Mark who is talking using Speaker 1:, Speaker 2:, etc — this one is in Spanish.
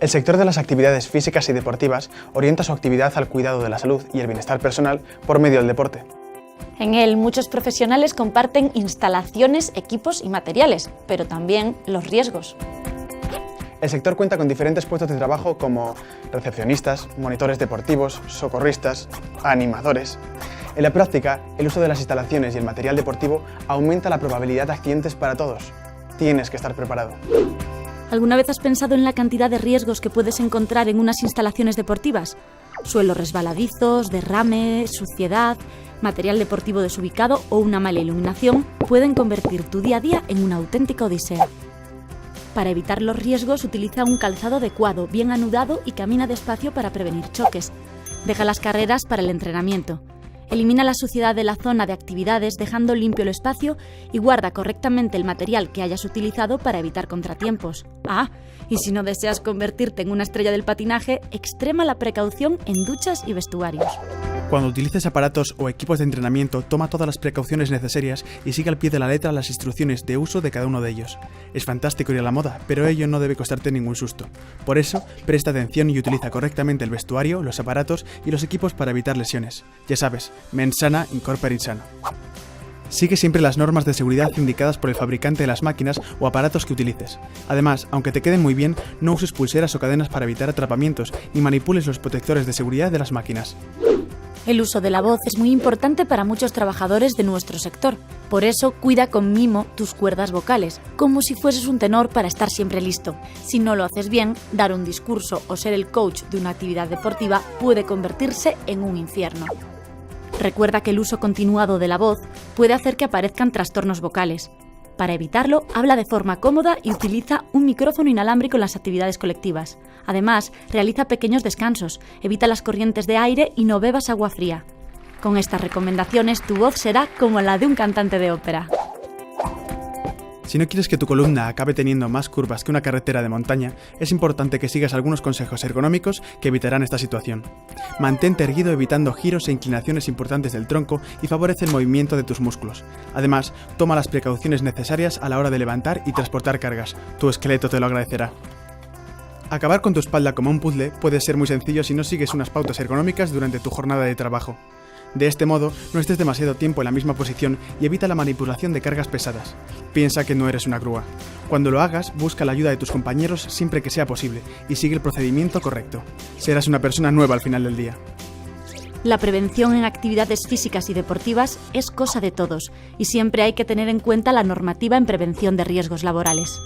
Speaker 1: El sector de las actividades físicas y deportivas orienta su actividad al cuidado de la salud y el bienestar personal por medio del deporte.
Speaker 2: En él, muchos profesionales comparten instalaciones, equipos y materiales, pero también los riesgos.
Speaker 1: El sector cuenta con diferentes puestos de trabajo como recepcionistas, monitores deportivos, socorristas, animadores. En la práctica, el uso de las instalaciones y el material deportivo aumenta la probabilidad de accidentes para todos. Tienes que estar preparado.
Speaker 2: ¿Alguna vez has pensado en la cantidad de riesgos que puedes encontrar en unas instalaciones deportivas? Suelos resbaladizos, derrame, suciedad, material deportivo desubicado o una mala iluminación pueden convertir tu día a día en una auténtica odisea. Para evitar los riesgos, utiliza un calzado adecuado, bien anudado y camina despacio para prevenir choques. Deja las carreras para el entrenamiento. Elimina la suciedad de la zona de actividades dejando limpio el espacio y guarda correctamente el material que hayas utilizado para evitar contratiempos. Y si no deseas convertirte en una estrella del patinaje, extrema la precaución en duchas y vestuarios.
Speaker 1: Cuando utilices aparatos o equipos de entrenamiento, toma todas las precauciones necesarias y sigue al pie de la letra las instrucciones de uso de cada uno de ellos. Es fantástico ir a la moda, pero ello no debe costarte ningún susto. Por eso, presta atención y utiliza correctamente el vestuario, los aparatos y los equipos para evitar lesiones. Ya sabes, mens sana in corpore sano. Sigue siempre las normas de seguridad indicadas por el fabricante de las máquinas o aparatos que utilices. Además, aunque te queden muy bien, no uses pulseras o cadenas para evitar atrapamientos ni manipules los protectores de seguridad de las máquinas.
Speaker 2: El uso de la voz es muy importante para muchos trabajadores de nuestro sector. Por eso, cuida con mimo tus cuerdas vocales, como si fueses un tenor para estar siempre listo. Si no lo haces bien, dar un discurso o ser el coach de una actividad deportiva puede convertirse en un infierno. Recuerda que el uso continuado de la voz puede hacer que aparezcan trastornos vocales. Para evitarlo, habla de forma cómoda y utiliza un micrófono inalámbrico en las actividades colectivas. Además, realiza pequeños descansos, evita las corrientes de aire y no bebas agua fría. Con estas recomendaciones, tu voz será como la de un cantante de ópera.
Speaker 1: Si no quieres que tu columna acabe teniendo más curvas que una carretera de montaña, es importante que sigas algunos consejos ergonómicos que evitarán esta situación. Mantente erguido evitando giros e inclinaciones importantes del tronco y favorece el movimiento de tus músculos. Además, toma las precauciones necesarias a la hora de levantar y transportar cargas. Tu esqueleto te lo agradecerá. Acabar con tu espalda como un puzzle puede ser muy sencillo si no sigues unas pautas ergonómicas durante tu jornada de trabajo. De este modo, no estés demasiado tiempo en la misma posición y evita la manipulación de cargas pesadas. Piensa que no eres una grúa. Cuando lo hagas, busca la ayuda de tus compañeros siempre que sea posible y sigue el procedimiento correcto. Serás una persona nueva al final del día.
Speaker 2: La prevención en actividades físicas y deportivas es cosa de todos y siempre hay que tener en cuenta la normativa en prevención de riesgos laborales.